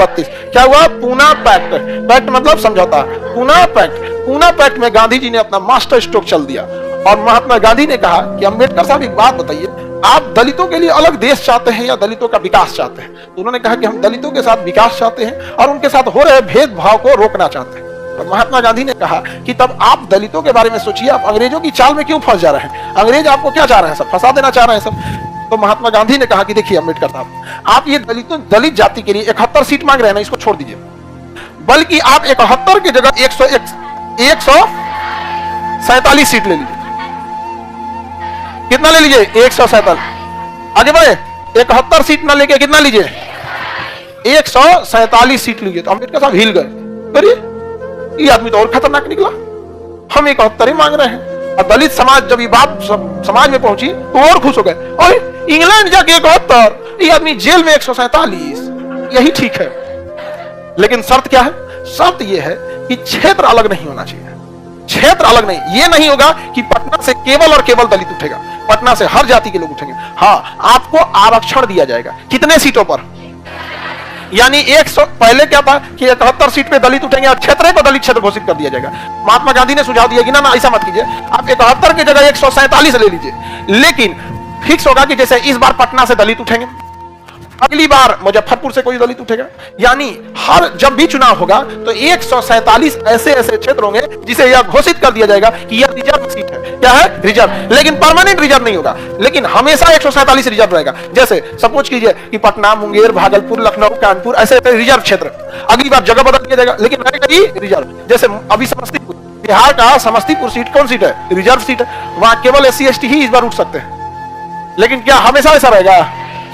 1932। क्या हुआ? Poona pact. Pact मतलब समझौता। पूना पैक्ट। पूना पैक्ट में गांधी जी ने अपना मास्टर स्ट्रोक चल दिया और महात्मा गांधी ने कहा कि अम्बेडकर साहब एक बात बताइए, आप दलितों के लिए अलग देश चाहते हैं या दलितों का विकास चाहते हैं? तो उन्होंने कहा कि हम दलितों के साथ विकास चाहते हैं और उनके साथ हो रहे भेदभाव को रोकना चाहते हैं। तो महात्मा गांधी ने कहा कि तब आप दलितों के बारे में सोचिए, आप अंग्रेजों की चाल में क्यों फंस जा रहे हैं? अंग्रेज आपको क्या चाह रहे हैं? सब फंसा देना चाह रहे हैं सब। तो महात्मा गांधी ने कहा कि देखिए अम्बेडकर साहब, आप ये दलित जाति के लिए 71 सीट मांग रहे हैं ना, इसको छोड़ दीजिए, बल्कि आप 71 की जगह 147 सीट ले लीजिए। कितना ले लीजिए? 147। आगे बढ़े, 71 सीट ना लेके कितना लीजिए? 147 सीट लीजिए। तो अम्बेडकर साहब हिल गए, करिए ये आदमी तो और खतरनाक निकला, हम 71 ही मांग रहे हैं। और दलित समाज जब ये बात समाज में पहुंची तो और खुश हो गए, और इंग्लैंड जाके 71, ये आदमी जेल में 147, यही ठीक है। लेकिन शर्त क्या है? शर्त यह है कि क्षेत्र अलग नहीं होना चाहिए। क्षेत्र अलग नहीं, ये नहीं होगा कि पटना से केवल और केवल दलित उठेगा, पटना से हर जाति के लोग उठेंगे। हाँ, आपको आरक्षण दिया जाएगा। कितने सीटों पर? यानी 100, पहले क्या था कि 71 सीट पे दलित उठेंगे और क्षेत्र को दलित क्षेत्र घोषित कर दिया जाएगा। महात्मा गांधी ने सुझाव दिया कि ना ऐसा मत कीजिए, आप 71 की जगह 147 ले लीजिए, लेकिन फिक्स होगा कि जैसे इस बार पटना से दलित उठेंगे, अगली बार मुजफ्फरपुर से कोई दलित उठेगा। यानी हर जब भी चुनाव होगा तो 147 ऐसे ऐसे क्षेत्र होंगे जिसे यह घोषित कर दिया जाएगा कि यह रिजर्व सीट है। क्या है? रिजर्व। लेकिन परमानेंट रिजर्व नहीं होगा, लेकिन हमेशा 147 रिजर्व रहेगा। जैसे सपोज कीजिए कि पटना, मुंगेर, भागलपुर, लखनऊ, कानपुर ऐसे ऐसे रिजर्व क्षेत्र, अगली बार जगह बदल दिया जाएगा, लेकिन रहेगा ही रिजर्व। जैसे अभी समस्तीपुर, बिहार का समस्तीपुर सीट कौन सीट है? रिजर्व सीट है। वहां केवल SC ST ही इस बार उठ सकते हैं, लेकिन क्या हमेशा ऐसा रहेगा?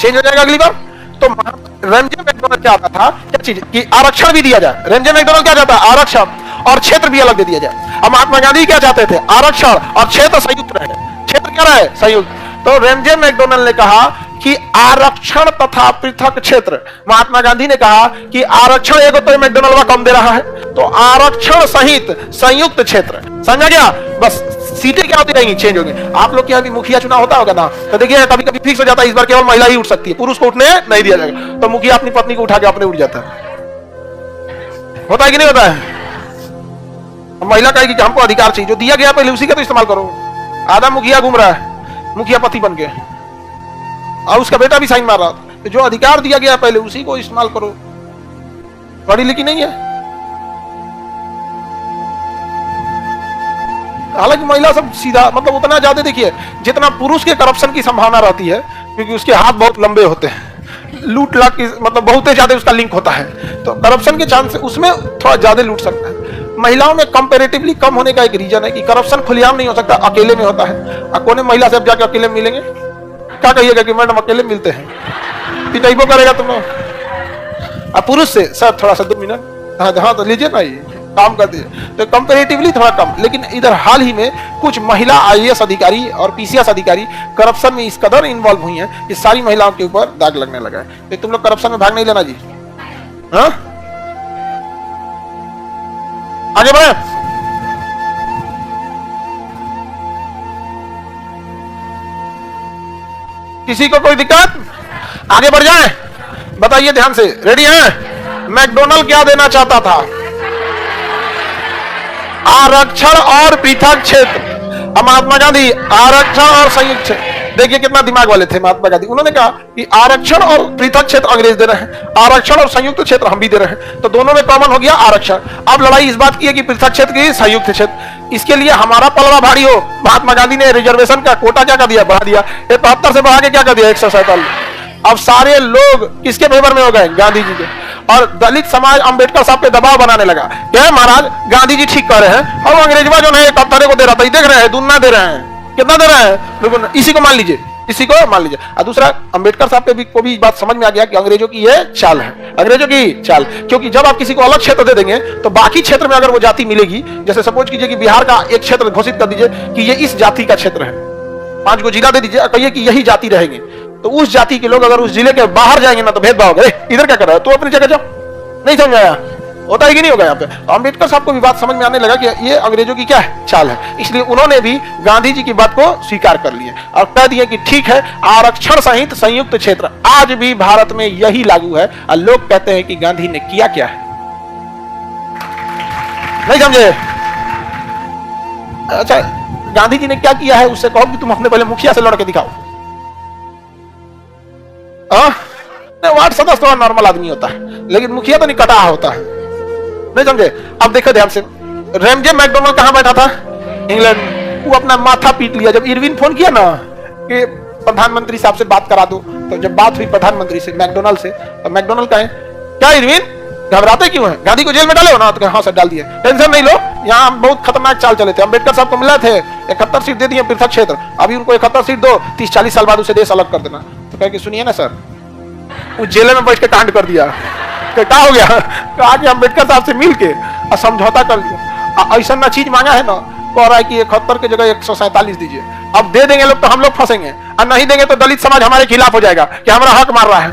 चेंज हो जाएगा अगली बार। तो रेमजे मैकडोनल्ड क्या आता था, क्या चीज कि आरक्षण भी दिया जाए। रेमजे मैकडोनल्ड क्या चाहता है? आरक्षण और क्षेत्र भी अलग दे दिया जाए। अब महात्मा गांधी क्या चाहते थे? आरक्षण और क्षेत्र संयुक्त रहे। क्षेत्र क्या रहे? संयुक्त। तो रेमजे मैकडोनल्ड ने कहा कि आरक्षण तथा पृथक क्षेत्र। महात्मा गांधी ने कहा कि आरक्षण एगो तो मैकडोनल्ड कम दे रहा है, तो आरक्षण सहित संयुक्त क्षेत्र। समझा गया? बस सीटें क्या होती रहेंगी? चेंज होंगी। आप लोग के यहाँ भी मुखिया चुनाव होता होगा ना, तो देखिए कभी कभी फिक्स हो जाता है इस बार केवल महिला ही उठ सकती है, पुरुष को उठने नहीं दिया जाएगा। तो मुखिया अपनी पत्नी को उठा के अपने उठ जाता है। होता है कि नहीं होता है? महिला कहेगी कि हमको अधिकार चाहिए, जो दिया गया पहले उसी का तो इस्तेमाल करो। आधा मुखिया घूम रहा है, मुखिया पति बन के, और उसका बेटा भी साइन मार रहा, तो जो अधिकार दिया गया पहले उसी को इस्तेमाल करो। पढ़ी लिखी नहीं है। हालांकि महिला सब सीधा, मतलब उतना ज्यादा देखिए जितना पुरुष के करप्शन की संभावना रहती है, क्योंकि उसके हाथ बहुत लंबे होते हैं, लूट लाट की मतलब बहुत ज्यादा उसका लिंक होता है, तो करप्शन के चांस उसमें थोड़ा ज्यादा लूट सकता है। महिलाओं में कंपैरेटिवली कम होने का एक रीजन है कि करप्शन खुलेआम नहीं हो सकता, अकेले में होता है। कौन महिला से अब जाके अकेले मिलेंगे? क्या कहिएगा कि मैडम अकेले मिलते हैं, पिटाइबो करेगा तुम लोग। पुरुष से सर थोड़ा सा 2 मिनट, हाँ तो लीजिए ना, ये काम कर दीजिए, तो कंपैरेटिवली थोड़ा कम। लेकिन इधर हाल ही में कुछ महिला IAS अधिकारी और PCS अधिकारी करप्शन में इस कदर इन्वॉल्व हुई हैं कि सारी महिलाओं के ऊपर दाग लगने लगा है। तो तुम लोग करप्शन में भाग नहीं लेना जी। हाँ, आगे बढ़े। किसी को कोई दिक्कत? आगे बढ़ जाए, बताइए ध्यान से, रेडी हैं? मैकडोनल्ड क्या देना चाहता था? आरक्षण और पृथक क्षेत्र। महात्मा गांधी आरक्षण और संयुक्त क्षेत्र। देखिए कितना दिमाग वाले थे महात्मा गांधी। उन्होंने कहा कि आरक्षण और पृथक क्षेत्र अंग्रेज दे रहे हैं, आरक्षण और संयुक्त क्षेत्र हम भी दे रहे हैं, तो दोनों में कॉमन हो गया आरक्षण। अब लड़ाई इस बात की है कि पृथक क्षेत्र की संयुक्त क्षेत्र, इसके लिए हमारा पलड़ा भारी हो। महात्मा गांधी ने रिजर्वेशन का कोटा क्या कर दिया? बढ़ा दिया। 73 से बढ़ा के क्या कर दिया? 147। अब सारे लोग किसके फेवर में हो गए? गांधी जी के। और दलित समाज अंबेडकर साहब पे दबाव बनाने लगा, क्या महाराज गांधी जी ठीक कह रहे हैं, और अंग्रेजवा जो है 71 को दे रहा था, देख रहे हैं दुगना दे रहे हैं, कितना दे रहे हैं, इसी को मान लीजिए, इसी को मान लीजिए। और दूसरा, अंबेडकर साहब पे को भी बात समझ में आ गया कि अंग्रेजों की ये चाल है, अंग्रेजों की चाल। क्योंकि जब आप किसी को अलग क्षेत्र दे देंगे तो बाकी क्षेत्र में अगर वो जाति मिलेगी, जैसे सपोज कीजिए कि बिहार का एक क्षेत्र घोषित कर दीजिए कि ये इस जाति का क्षेत्र है, 5 को जिला दे दीजिए, कहिए कि यही जाति रहेंगे, तो उस जाति के लोग अगर उस जिले के बाहर जाएंगे ना तो भेदभाव होगा, इधर क्या कर रहा है, तू अपनी जगह जाओ। नहीं समझ आया? होता है कि नहीं होगा यहाँ पे। तो अंबेडकर साहब को भी बात समझ में आने लगा कि ये अंग्रेजों की क्या है, चाल है, इसलिए उन्होंने भी गांधी जी की बात को स्वीकार कर लिया और कह दिया कि ठीक है, आरक्षण सहित संयुक्त क्षेत्र आज भी भारत में यही लागू है। और लोग कहते हैं कि गांधी ने किया क्या है, नहीं समझे? अच्छा, गांधी जी ने क्या किया है उससे कहो कि तुम अपने पहले मुखिया से लड़के दिखाओ। वार्ड सदस्य तो नॉर्मल आदमी होता है, लेकिन मुखिया तो नहीं, कटा होता है, नहीं समझे? अब देखो ध्यान से, रेमजे मैकडोनल्ड कहां बैठा था? इंग्लैंड। वो अपना माथा पीट लिया जब इरविन फोन किया ना कि प्रधानमंत्री साहब से बात करा दो। तो जब बात हुई प्रधानमंत्री से, मैकडोनल्ड से, तो मैकडोनल्ड कहे क्या इरविन घबराते क्यों हैं, गांधी को जेल में डाले हो ना? तो हाँ सर डाल दिए, टेंशन नहीं लो, यहाँ बहुत खतरनाक चाल चले थे, अम्बेडकर साहब को मिला थे 71 सीट दे दिए पृथक क्षेत्र, अभी उनको 71 सीट दो, 30-40 साल बाद उसे देश अलग कर देना। तो कह के सुनिए ना सर, वो जेल में बैठ के कांड कर दिया, क्या हो गया? कहा कि अम्बेडकर साहब से मिल के समझौता कर लिया, ऐसा ना चीज मांगा है ना, कह रहा है कि 71 की जगह 147 दीजिए। अब दे देंगे लोग तो हम लोग फंसेंगे, और नहीं देंगे तो दलित समाज हमारे खिलाफ हो जाएगा कि हमारा हक मार रहा है।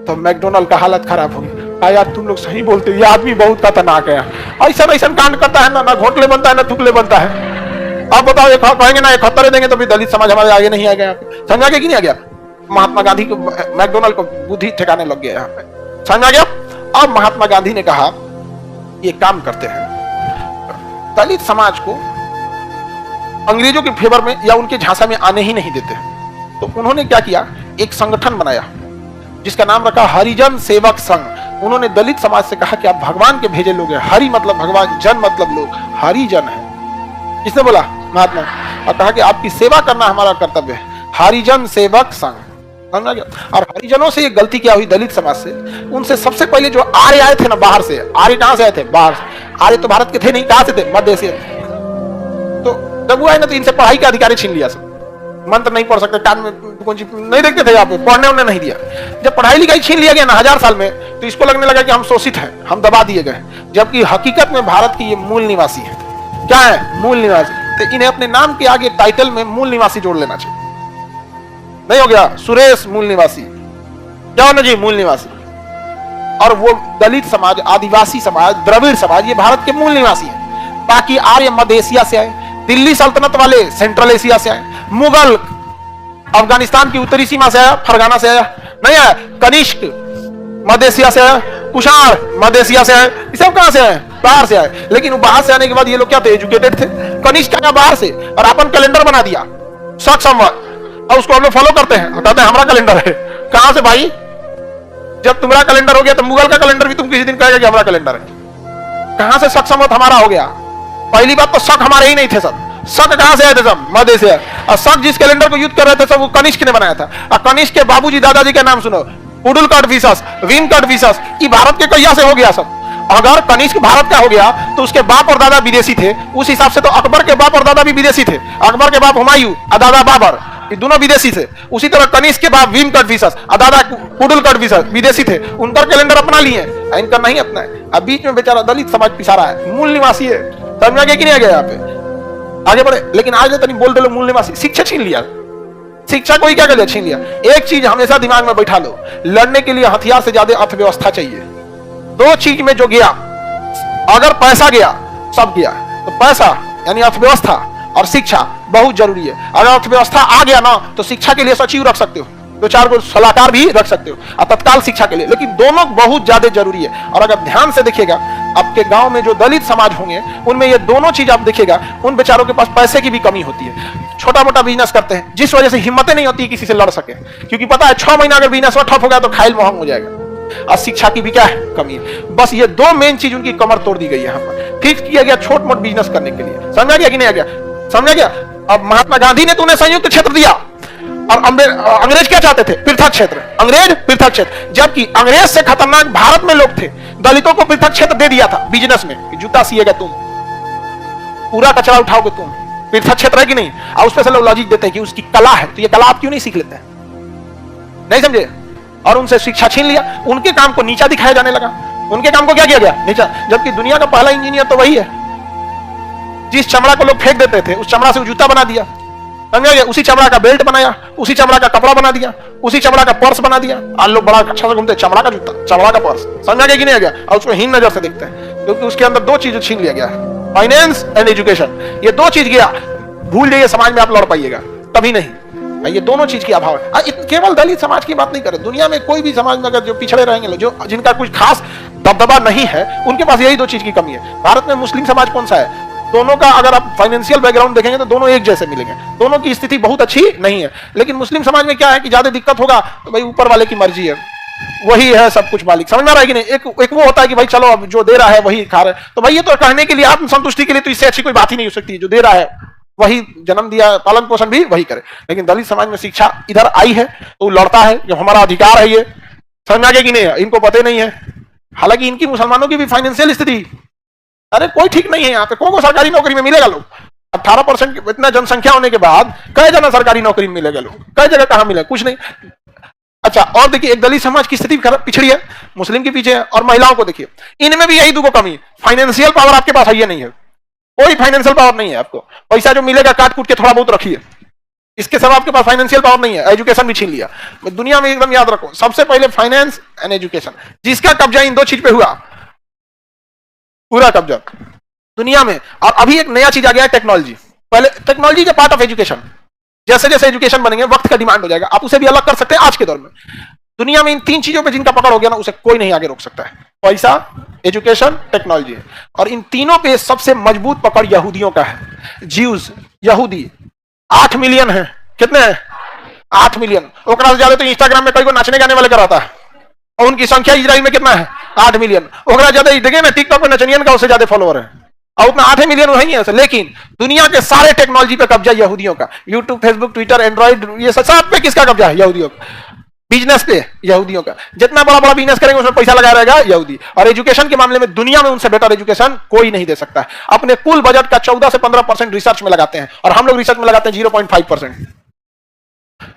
तो मैकडोनल्ड का हालत खराब हो गई, यार तुम लोग सही बोलते, ये आदमी बहुत खतरनाक है, ऐसा ऐसा कांड करता है ना, ना घोटले बनता है ना थुकले बनता है। अब बताओ, एक कहेंगे ना 71 देंगे तो भी दलित समाज हमारे आगे नहीं आ गया, समझा गया कि नहीं आ गया? महात्मा गांधी को, मैकडोनल्ड को बुद्धि ठिकाने लग गया यहाँ पे, समझ आ गया? अब महात्मा गांधी ने कहा ये काम करते हैं, दलित समाज को अंग्रेजों के फेवर में या उनके झांसा में आने ही नहीं देते। तो उन्होंने क्या किया, एक संगठन बनाया जिसका नाम रखा हरिजन सेवक संघ। उन्होंने दलित समाज से कहा कि आप भगवान के भेजे लोग हैं, हरि मतलब भगवान, जन मतलब लोग, हरिजन है। किसने बोला? महात्मा। और कहा कि आपकी सेवा करना हमारा कर्तव्य है, हरिजन सेवक संघ। समझा गया? और हरिजनों से ये गलती क्या हुई दलित समाज से, उनसे सबसे पहले जो आर्य आए थे ना बाहर से, आर्य कहां से आए थे? बाहर से। आर्य तो भारत के थे नहीं, कहां से थे? मध्य एशिया। तो जब वो आए ना तो इनसे पढ़ाई का अधिकार छीन लिया सब, मंत्र नहीं पढ़ सकते, कान में कौन चीज नहीं देखते थे, यहाँ पे पढ़ने उन्हें नहीं दिया। जब पढ़ाई लिखाई छीन लिया गया ना 1000 साल में, तो इसको लगने लगा कि हम शोषित हैं, हम दबा दिए गए, जबकि हकीकत में भारत की ये मूल निवासी है। क्या है? मूल निवासी। तो इन्हें अपने नाम के आगे टाइटल में मूल निवासी जोड़ लेना चाहिए। नहीं हो गया? सुरेश मूल निवासी, क्या होना चाहिए? मूल निवासी। और वो दलित समाज, आदिवासी समाज, द्रविड़ समाज, ये भारत के मूल निवासी है। बाकी आर्य मध्य एशिया से आए, दिल्ली सल्तनत वाले सेंट्रल एशिया से आए, मुगल अफगानिस्तान की उत्तरी सीमा से आया, फरगाना से आया, नहीं आया, कनिष्क मध्य एशिया से आया, कुषाण मध्य एशिया से आए, ये सब कहां से आए? बाहर से आए। लेकिन बाहर से आने के बाद ये लोग क्या थे? एजुकेटेड थे। कनिष्क आया बाहर से और अपन कैलेंडर बना दिया शक संवत, और उसको हम लोग फॉलो करते हैं, कहते हैं हमारा कैलेंडर है। कहां से भाई? जब तुम्हारा कैलेंडर हो गया तो मुगल का कैलेंडर भी तुम किसी दिन कहेगा कि हमारा कैलेंडर है। कहां से शक संवत हमारा हो गया? पहली बात तो शक हमारे ही नहीं थे सब, शक कहां से आए थे? सब मध्य से। और शक जिस कैलेंडर को युद्ध कर रहे थे सब वो कनिष्क ने बनाया था। और कनिष्क के बाबूजी दादाजी का नाम सुनो, पुडुलकट विनकट, ये भारत के कहिया से हो गया सब। अगर कनिष्क भारत का हो गया तो उसके बाप और दादा विदेशी थे, उस हिसाब से तो अकबर के बाप और दादा भी विदेशी थे। अकबर के बाप हुमायूं और दादा बाबर, ये दोनों विदेशी थे। उसी तरह कनिष्क के बाप विनकट और दादा पुडुलकट विदेशी थे, उनका कैलेंडर अपना लिए, इनका नहीं अपना है। अब बीच में बेचारा दलित समाज पिसा रहा है, मूल निवासी है। समझ में आ गया कि नहीं आ गया? यहाँ पे आगे बढ़े। लेकिन आज तनी बोल दे लो मूल निवासी, शिक्षा छीन लिया, शिक्षा को ही क्या कर लिया? छीन लिया। एक चीज हमेशा दिमाग में बैठा लो, लड़ने के लिए हथियार से ज्यादा अर्थव्यवस्था चाहिए। दो चीज में जो गया, अगर पैसा गया सब गया, तो पैसा यानी अर्थव्यवस्था और शिक्षा बहुत जरूरी है। अगर अर्थव्यवस्था आ गया ना तो शिक्षा के लिए सचिव रख सकते हो, 2-4 को सलाहकार भी रख सकते हो और तत्काल शिक्षा के लिए, लेकिन दोनों बहुत ज्यादा जरूरी है। और अगर ध्यान से देखिएगा, आपके गांव में जो दलित समाज होंगे उनमें ये दोनों चीज आप देखिएगा, उन बेचारों के पास पैसे की भी कमी होती है। छोटा मोटा बिजनेस करते हैं, जिस वजह से हिम्मतें नहीं होती किसी से लड़ सके, क्योंकि पता है 6 महीना अगर बिजनेस ठप हो गया तो खाइल महंग हो जाएगा। और शिक्षा की भी क्या है? कमी है। बस ये दो मेन चीज उनकी कमर तोड़ दी गई है। यहाँ पर फिक्स किया गया छोट मोट बिजनेस करने के लिए। समझा गया कि नहीं आ गया? समझा गया? अब महात्मा गांधी ने तो उन्हें संयुक्त क्षेत्र दिया, और अंग्रेज क्या चाहते थे? पृथक क्षेत्र। अंग्रेज पृथक क्षेत्र, जबकि अंग्रेज से खतरनाक भारत में लोग थे। दलितों को पृथक क्षेत्र दे दिया था बिजनेस में, जूता सिएगा तुम, पूरा कचरा उठाओगे तुम, पृथक क्षेत्र है कि नहीं। और उस पर से लोग लॉजिक देते हैं कि उसकी कला है, तो ये कला आप क्यों नहीं सीख लेते हैं? नहीं समझे? और उनसे शिक्षा छीन लिया, उनके काम को नीचा दिखाया जाने लगा। उनके काम को क्या किया गया? नीचा। जबकि दुनिया का पहला इंजीनियर तो वही है। जिस चमड़ा को लोग फेंक देते थे उस चमड़ा से वो जूता बना दिया। समझा गया? उसी चमड़ा का बेल्ट बनाया, उसी चमड़ा का कपड़ा बना दिया, उसी चमड़ा का पर्स बना दिया। आज लोग बड़ा अच्छा से घूमते, चमड़ा का जूता, चमड़ा का पर्स, समझा गया कि नहीं आ गया? और उसको हीन नजर से देखते हैं, क्योंकि उसके अंदर दो चीजें छीन लिया गया है, फाइनेंस एंड एजुकेशन। ये दो चीज गया, भूल जाइए समाज में आप लड़ पाइएगा, तभी नहीं। ये दोनों चीज की अभाव है। केवल दलित समाज की बात नहीं कर रहे, दुनिया में कोई भी समाज में अगर जो पिछड़े रहेंगे, जो जिनका कुछ खास दबदबा नहीं है, उनके पास यही दो चीज की कमी है। भारत में मुस्लिम समाज कौन सा है? दोनों का अगर आप फाइनेंशियल बैकग्राउंड देखेंगे तो दोनों एक जैसे मिलेंगे, दोनों की स्थिति बहुत अच्छी नहीं है। लेकिन मुस्लिम समाज में क्या है कि ज्यादा दिक्कत होगा तो भाई ऊपर वाले की मर्जी है, वही है सब कुछ मालिक, समझ में आ रहा है कि नहीं? एक वो होता है कि भाई चलो अब जो दे रहा है वही खा रहा है, तो भाई ये तो कहने के लिए, आत्मसंतुष्टि के लिए तो इससे अच्छी कोई बात ही नहीं हो सकती। जो दे रहा है वही जन्म दिया, पालन पोषण भी वही करे। लेकिन दलित समाज में शिक्षा इधर आई है तो लड़ता है जो हमारा अधिकार है, ये समझ में आ गया कि नहीं? इनको पता नहीं है। हालांकि इनकी मुसलमानों की भी फाइनेंशियल स्थिति, अरे कोई ठीक नहीं है यहाँ पे। कौन को सरकारी नौकरी में मिलेगा? लोग 18% इतना जनसंख्या होने के बाद कई जगह सरकारी नौकरी में मिलेगा, लोग कई जगह कहां मिलेगा? कुछ नहीं। अच्छा, और देखिए एक दलित समाज की स्थिति पिछड़ी है, मुस्लिम के पीछे है, और महिलाओं को देखिए, इनमें भी यही दो कमी। फाइनेंशियल पावर आपके पास है या नहीं है? कोई फाइनेंशियल पावर नहीं है आपको, पैसा जो मिलेगा काट कूट के थोड़ा बहुत रखिए, इसके सिवा आपके पास फाइनेंशियल पावर नहीं है। एजुकेशन भी छीन लिया। दुनिया में एकदम याद रखो, सबसे पहले फाइनेंस एंड एजुकेशन, जिसका कब्जा इन दो चीज पे हुआ, पूरा कब्जा दुनिया में। और अभी एक नया चीज आ गया है, टेक्नोलॉजी। पहले टेक्नोलॉजी के पार्ट ऑफ एजुकेशन, जैसे जैसे एजुकेशन बनेंगे वक्त का डिमांड हो जाएगा, आप उसे भी अलग कर सकते हैं। आज के दौर में दुनिया में इन तीन चीजों पे जिनका पकड़ हो गया ना, उसे कोई नहीं आगे रोक सकता है। पैसा, एजुकेशन, टेक्नोलॉजी। और इन तीनों पे सबसे मजबूत पकड़ यहूदियों का है। ज्यूज, यहूदी 8 मिलियन है। कितने हैं? 8 मिलियन। ओकरा से ज्यादा तो इंस्टाग्राम में कई को नाचने गाने वाले कराता है, और उनकी संख्या इजराइल में कितना है? 8 मिलियन। ओकरा ज्यादा देखे ना टिकटॉक में नचनियन का उससे ज्यादा फॉलोअर है, और उतना 8 मिलियन नहीं है। लेकिन दुनिया के सारे टेक्नोलॉजी पे कब्जा यहूदियों का। यूट्यूब, फेसबुक, ट्विटर, एंड्रॉइड, ये सब पे किसका कब्जा है? यहूदियों का। बिजनेस पे यहूदियों का, जितना बड़ा बड़ा बिजनेस करेंगे उसमें पैसा लगा रहेगा यहूदी। और एजुकेशन के मामले में दुनिया में उनसे बेटर एजुकेशन कोई नहीं दे सकता है। अपने कुल बजट का 14 से 15% रिसर्च में लगाते हैं, और हम लोग रिसर्च में लगाते हैं 0.5%।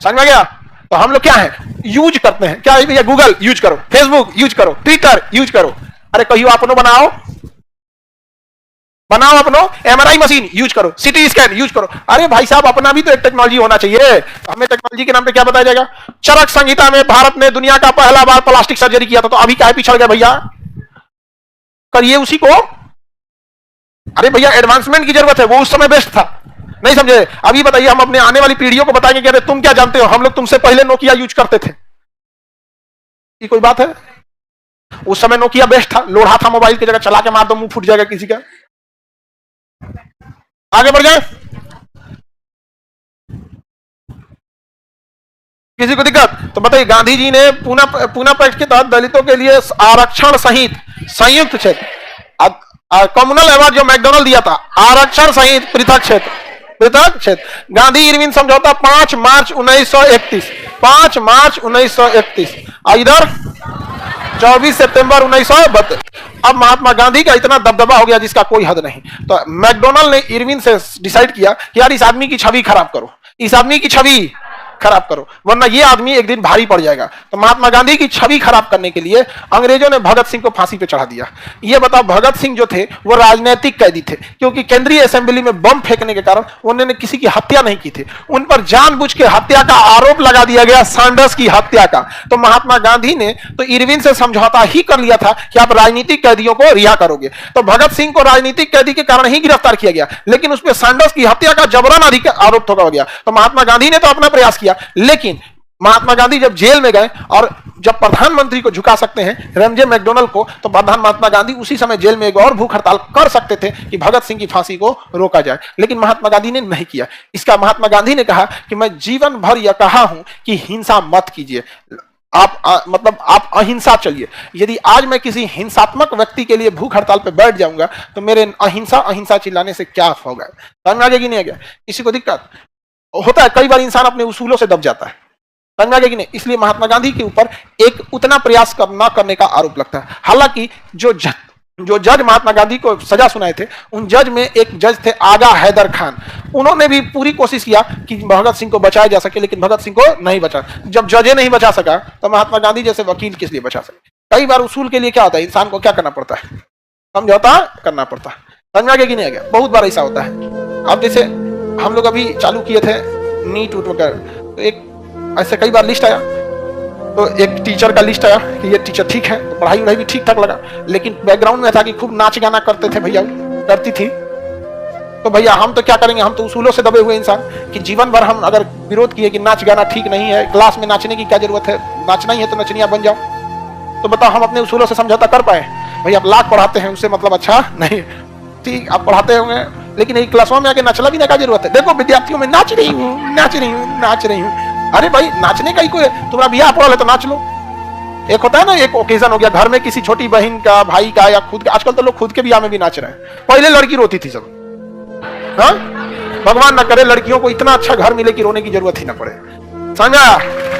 समझ में गया? तो हम लोग क्या है, यूज करते हैं क्या भैया? गूगल यूज करो, फेसबुक यूज करो, ट्विटर यूज करो। अरे कहियो अपनो बनाओ अपनो एमआरआई मशीन यूज करो, सिटी स्कैन यूज करो। अरे भाई साहब, अपना भी तो एक टेक्नोलॉजी होना चाहिए। हमें टेक्नोलॉजी के नाम पे क्या बताया जाएगा? चरक संहिता में भारत ने दुनिया का पहला बार प्लास्टिक सर्जरी किया था, तो अभी क्या पिछड़ गया भैया? करिए उसी को। अरे भैया, एडवांसमेंट की जरूरत है, वो उस समय बेस्ट था, नहीं समझे? अभी बताइए, हम अपने आने वाली पीढ़ियों को बताएंगे कि अरे तुम क्या जानते हो, हम लोग तुमसे पहले नोकिया यूज करते थे। ये कोई बात है? उस समय नोकिया बेस्ट था, लोढ़ा था, मोबाइल की जगह चला के मार दो मुंह फूट जाएगा किसी का। आगे बढ़ जाए, किसी को दिक्कत तो बताइए। गांधी जी ने पूना पैक्ट के तहत दलितों के लिए आरक्षण सहित संयुक्त क्षेत्र, कम्युनल अवार्ड जो मैकडोनल्ड दिया था, आरक्षण सहित पृथक क्षेत्र, गांधी इरविन समझौता 5 मार्च 1931, 5 मार्च 1931, और इधर 24 सितंबर 1932। अब महात्मा गांधी का इतना दबदबा हो गया जिसका कोई हद नहीं। तो मैकडोनल्ड ने इरविन से डिसाइड किया कि यार इस आदमी की छवि खराब करो, इस आदमी की छवि खराब करो, वरना ये आदमी एक दिन भारी पड़ जाएगा। तो महात्मा गांधी की छवि खराब करने के लिए अंग्रेजों ने भगत सिंह को फांसी पे चढ़ा दिया। ये बताओ, भगत सिंह जो थे वो राजनीतिक कैदी थे, क्योंकि केंद्रीय असेंबली में बम फेंकने के कारण उन्होंने किसी की हत्या नहीं की थी, उन पर जानबूझ के हत्या का आरोप लगा दिया गया, सैंडर्स की हत्या का। तो महात्मा गांधी ने तो इरविन से समझौता ही कर लिया था कि आप राजनीतिक कैदियों को रिहा करोगे। तो भगत सिंह को राजनीतिक कैदी के कारण ही गिरफ्तार किया गया, लेकिन उसमें सैंडर्स की हत्या का जबरन आरोप ठोका गया। तो महात्मा गांधी ने तो अपना प्रयास किया, लेकिन महात्मा गांधी जब जेल में गए और जब प्रधानमंत्री को झुका सकते हैं रमजे मैकडोनल्ड को, तो प्रधान महात्मा गांधी उसी समय जेल में एक और भूख हड़ताल कर सकते थे कि भगत सिंह की फांसी को रोका जाए, लेकिन महात्मा गांधी ने नहीं किया। इसका महात्मा गांधी ने कहा कि मैं जीवन भर यह कहा हूं कि हिंसा मत कीजिए, आप अहिंसा चलिए। यदि आज मैं किसी हिंसात्मक व्यक्ति के लिए भूख हड़ताल पे बैठ जाऊंगा तो मेरे अहिंसा चिल्लाने से क्या होगा? समझ में आ गया कि नहीं आ गया? किसी को दिक्कत होता है? कई बार इंसान अपने उसूलों से दब जाता है, समझ में आ गया कि नहीं? इसलिए महात्मा गांधी के ऊपर एक उतना प्रयास न करने का आरोप लगता है। हालांकि जो जज महात्मा गांधी को सजा सुनाए थे, उन जज में एक जज थे आगा हैदर खान, उन्होंने भी पूरी कोशिश किया कि भगत सिंह को बचाया जा सके, लेकिन भगत सिंह को नहीं बचा। जब जजे नहीं बचा सका तो महात्मा गांधी जैसे वकील किस लिए बचा सके? कई बार उसूल के लिए क्या होता है, इंसान को क्या करना पड़ता है? समझौता करना पड़ता है। समझ में आ गया कि नहीं आ गया? बहुत बार ऐसा होता है। अब जैसे हम लोग अभी चालू किए थे नीट वगैरह, तो एक ऐसे कई बार लिस्ट आया, तो एक टीचर का लिस्ट आया कि ये टीचर ठीक है, तो पढ़ाई वढ़ाई भी ठीक ठाक लगा, लेकिन बैकग्राउंड में था कि खूब नाच गाना करते थे भैया, करती थी। तो भैया हम तो क्या करेंगे, हम तो उसूलों से दबे हुए इंसान कि जीवन भर हम अगर विरोध किए कि नाच गाना ठीक नहीं है, क्लास में नाचने की क्या जरूरत है, नाचना ही है तो नचनिया बन जाओ, तो बताओ हम अपने उसूलों से समझौता कर पाए? भैया आप लाख पढ़ाते हैं उससे मतलब अच्छा नहीं, ठीक आप पढ़ाते होंगे, लेकिन एक क्लासों में आके नचला भी ना क्या जरूरत है? देखो विद्यार्थियों में नाच रही हूँ, नाच रही हूँ, नाच रही हूँ। अरे भाई नाचने का ही कोई, तुम्हारा ब्याह पड़ा है तो नाच लो। एक होता है ना, एक ओकेजन हो गया घर में किसी छोटी बहन का, भाई का, या खुद का, आजकल तो लोग खुद के ब्याह में भी नाच रहे हैं, पहले लड़की रोती थी सब। हाँ भगवान ना करे लड़कियों को इतना अच्छा घर मिले कि रोने की जरूरत ही ना पड़े, समझा?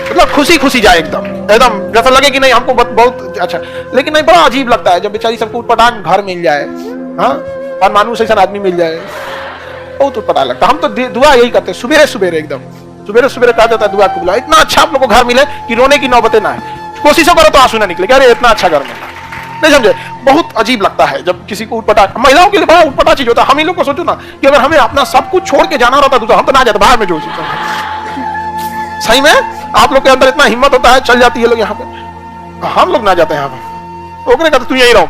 मतलब खुशी खुशी जाए एकदम एकदम, जैसा लगे कि नहीं हमको बहुत अच्छा। लेकिन नहीं, बड़ा अजीब लगता है जब बेचारी सबको उटपटांग घर मिल जाए, हाँ और मानुष ऐसा आदमी मिल जाए, बहुत उटपटांग लगता है। हम तो दुआ यही करते हैं सुबेरे सुबेरे, एकदम सुबेरे सुबेरे कहा जाता है दुआ कबूला, इतना अच्छा आप लोग को घर मिले कि रोने की नौबतें ना है, कोशिशों करो तो आंसू ना निकले, अरे इतना अच्छा घर मिला, नहीं समझे? बहुत अजीब लगता है जब किसी को उटपटा, महिलाओं के लिए बड़ा उटपटा चीज होता है। हम ही लोग को सोचो ना कि अगर हमें अपना सब कुछ छोड़ के जाना रहता तो हम तो ना जाते, बाहर में जो सही में आप लोग के अंदर इतना हिम्मत होता है, चल जाती है लोग यहाँ पे, हम लोग ना जाते हैं यहाँ पे, ओकरे का तो तू यही रहो।